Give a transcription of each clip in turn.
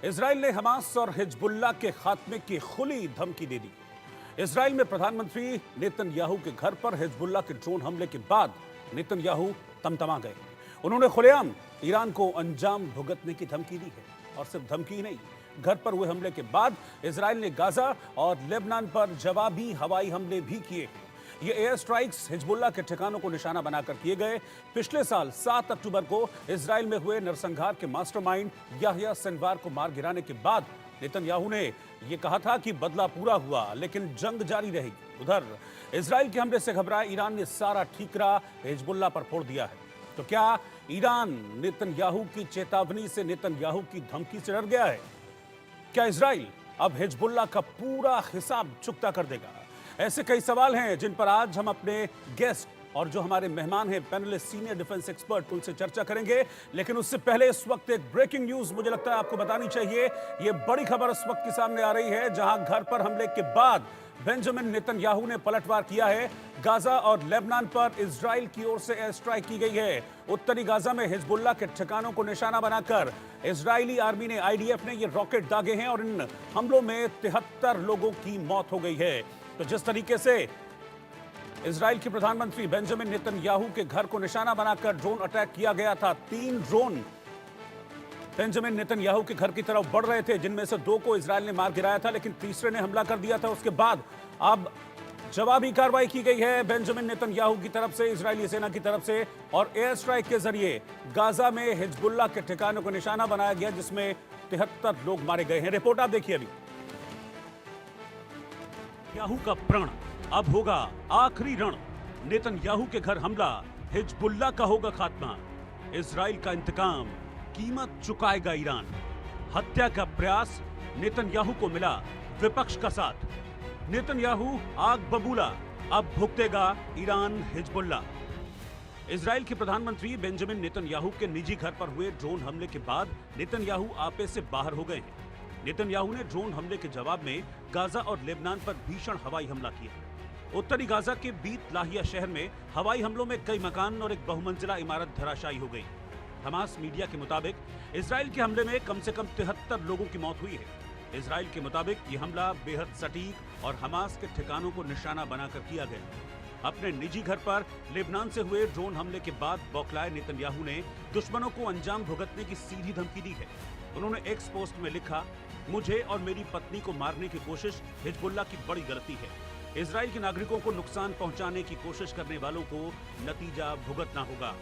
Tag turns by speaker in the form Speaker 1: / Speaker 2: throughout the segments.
Speaker 1: Israel ने Hamas और Hezbollah के खात्मे की खुली धमकी दे दी। इजराइल में प्रधानमंत्री नेतन्याहू के घर पर हिजबुल्लाह के ड्रोन हमले के बाद नेतन्याहू तमतमा गए। उन्होंने खुलेआम ईरान को अंजाम भुगतने की धमकी दी है। और सिर्फ धमकी ही नहीं, घर पर हुए हमले के बाद इजराइल ने गाजा और लेबनान पर जवाबी हवाई हमले भी किए। ये एयर स्ट्राइक्स हिजबुल्लाह के ठिकानों को निशाना बनाकर किए गए। पिछले साल 7 अक्टूबर को इजराइल में हुए नरसंहार के मास्टरमाइंड याह्या सिनवार को मार गिराने के बाद नेतन्याहू ने यह कहा था कि बदला पूरा हुआ, लेकिन जंग जारी रहेगी। उधर इजराइल के हमले से घबराए ईरान ने सारा ठीकरा हिजबुल्लाह पर फोड़ दिया है। तो क्या ईरान नेतन्याहू की चेतावनी से, नेतन्याहू की धमकी से डर गया है? क्या इजराइल अब हिजबुल्लाह का पूरा हिसाब चुकता कर देगा? ऐसे कई सवाल हैं जिन पर आज हम अपने गेस्ट और जो हमारे मेहमान हैं, पैनलिस्ट, सीनियर डिफेंस एक्सपर्ट, उनसे चर्चा करेंगे। लेकिन उससे पहले इस वक्त एक ब्रेकिंग न्यूज मुझे लगता है आपको बतानी चाहिए। ये बड़ी खबर इस वक्त की सामने आ रही है, जहां घर पर हमले के बाद बेंजामिन नेतन्याहू ने पलटवार किया है। गाजा और लेबनान पर इजराइल की ओर से एयर स्ट्राइक की गई है। उत्तरी गाजा में हिजबुल्लाह के ठिकानों को निशाना बनाकर इजरायली आर्मी ने, आईडीएफ ने ये रॉकेट दागे हैं और इन हमलों में 73 लोगों की मौत हो गई है। तो जिस तरीके से इजराइल के प्रधानमंत्री बेंजामिन नेतन्याहू के घर को निशाना बनाकर ड्रोन अटैक किया गया था, 3 ड्रोन बेंजामिन नेतन्याहू के घर की तरफ बढ़ रहे थे, जिनमें से 2 को इजराइल ने मार गिराया था, लेकिन तीसरे ने हमला कर दिया था। उसके बाद अब जवाबी कार्रवाई की गई है बेंजामिन नेतन्याहू की तरफ से, इजरायली सेना की तरफ से, और एयर स्ट्राइक के जरिए गाजा में हिजबुल्लाह के ठिकानों को निशाना बनाया गया, जिसमें 73 लोग मारे गए हैं। रिपोर्ट आप देखिए। अभी नेतन्याहू का प्रण अब होगा आखिरी रण। नेतन्याहू के घर हमला, हिजबुल्लाह का होगा खात्मा। इजराइल का इंतकाम, कीमत चुकाएगा ईरान। हत्या का प्रयास, नेतन्याहू को मिला विपक्ष का साथ। नेतन्याहू आग बबूला, अब भुगतेगा ईरान हिजबुल्लाह। इजराइल के प्रधानमंत्री बेंजामिन नेतन्याहू के निजी घर पर हुए ड्रोन हमले के बाद नेतन्याहू आपे से बाहर हो गए हैं। नेतन्याहू ने ड्रोन हमले के जवाब में गाजा और लेबनान पर भीषण हवाई हमला किया। उत्तरी गाजा के बीत लाहिया शहर में हवाई हमलों में कई मकान और एक बहुमंजिला इमारत धराशायी हो गई। हमास मीडिया के मुताबिक इजराइल के हमले में कम से कम 73 लोगों की मौत हुई है। इजराइल के मुताबिक ये हमला बेहद सटीक और हमास के ठिकानों को निशाना बनाकर किया गया। अपने निजी घर पर लेबनान से हुए ड्रोन हमले के बाद बौखलाए नेतन्याहू ने दुश्मनों को अंजाम भुगतने की सीधी धमकी दी है। उन्होंने एक्स पोस्ट में लिखा, मुझे और मेरी पत्नी को मारने की कोशिश हिजबुल्लाह की बड़ी गलती है। इजराइल के नागरिकों को नुकसान पहुंचाने की कोशिश करने वालों को नतीजा भुगतना होगा।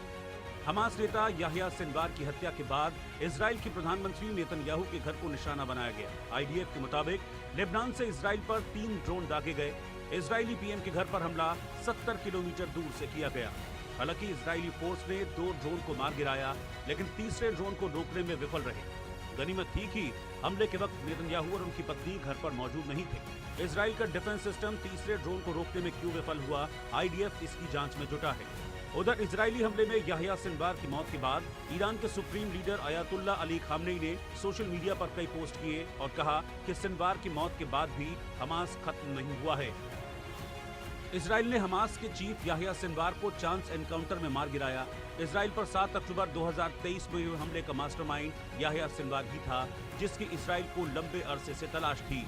Speaker 1: हमास नेता याह्या सिनवार की हत्या के बाद इजराइल के प्रधानमंत्री नेतन्याहू के घर को निशाना बनाया गया। आईडीएफ के मुताबिक लेबनान से इजराइल पर 3 ड्रोन दागे गए। इजरायली पीएम के घर पर हमला 70 किलोमीटर दूर से किया गया। हालांकि इजरायली फोर्स ने 2 ड्रोन को मार गिराया, लेकिन तीसरे ड्रोन को रोकने में विफल रहे। गनीमत थी कि हमले के वक्त नेतन्याहू और उनकी पत्नी घर पर मौजूद नहीं थे। इजराइल का डिफेंस सिस्टम तीसरे ड्रोन को रोकने में क्यों विफल हुआ, आईडीएफ इसकी जांच में जुटा है। उधर इजरायली हमले में याह्या सिनवार की मौत के बाद ईरान के supreme leader Ayatollah Ali Khamenei ने सोशल मीडिया पर कई पोस्ट किए और कहा कि सिनवार की मौत के बाद भी हमास खत्म नहीं हुआ है। इजराइल ने हमास के चीफ याह्या सिनवार को चांस एनकाउंटर में मार गिराया। इजराइल पर 7 अक्टूबर 2023 में हुए हमले का मास्टरमाइंड याह्या सिनवार ही था, जिसकी इजराइल को लंबे अरसे से तलाश थी।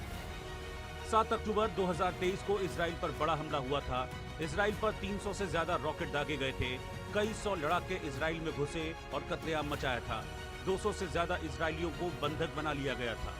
Speaker 1: 7 अक्टूबर 2023 को इजराइल पर बड़ा हमला हुआ था। इजराइल पर 300 से ज्यादा रॉकेट दागे गए थे। कई 100 लड़ाके इजराइल में घुसे और कत्लेआम मचाया था। 200 से ज्यादा इजरायलियों को बंधक बना लिया गया था।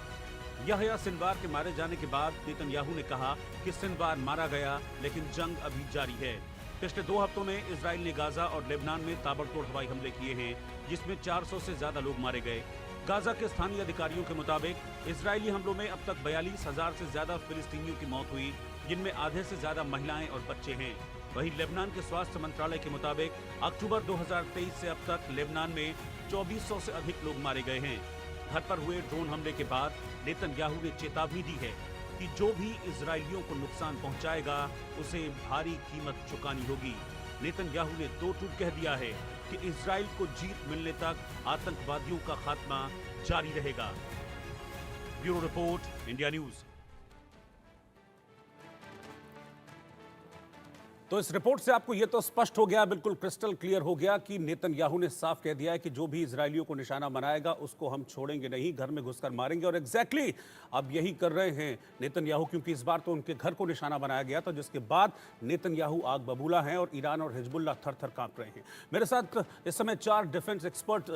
Speaker 1: याह्या सिनवार के मारे जाने के बाद नेतन्याहू ने कहा कि सिनवार मारा गया, लेकिन जंग अभी जारी है। पिछले 2 हफ्तों में इजराइल ने गाजा और लेबनान में ताबड़तोड़ हवाई हमले किए हैं, जिसमें 400 से ज्यादा लोग मारे गए। गाजा के स्थानीय अधिकारियों के मुताबिक इजरायली हमलों में अब तक 42,000 से ज्यादा फिलिस्तीनियों की मौत हुई, जिनमें आधे से ज्यादा महिलाएं और बच्चे हैं। वहीं लेबनान के स्वास्थ्य मंत्रालय के मुताबिक अक्टूबर 2023 से अब तक लेबनान में 2400 से अधिक लोग मारे गए हैं। घर पर हुए ड्रोन हमले के बाद नेतन्याहू ने चेतावनी दी है कि जो भी इजरायलियों को नुकसान पहुंचाएगा, उसे भारी कीमत चुकानी होगी। नेतन्याहू ने दो टूक कह दिया है कि इजराइल को जीत मिलने तक आतंकवादियों का खात्मा जारी रहेगा। Bureau report, India news. तो इस रिपोर्ट से आपको यह तो स्पष्ट हो गया, बिल्कुल क्रिस्टल क्लियर हो गया कि नेतन्याहू ने साफ कह दिया है कि जो भी इजरायलियों को निशाना बनाएगा उसको हम छोड़ेंगे नहीं, घर में घुसकर मारेंगे। और एग्जैक्टली अब यही कर रहे हैं नेतन्याहू, क्योंकि इस बार तो उनके घर को निशाना बनाया गया था, जिसके बाद नेतन्याहू आग बबूला हैं और ईरान और हिजबुल्लाह थर थर कांप रहे हैं। मेरे साथ इस समय 4 डिफेंस एक्सपर्ट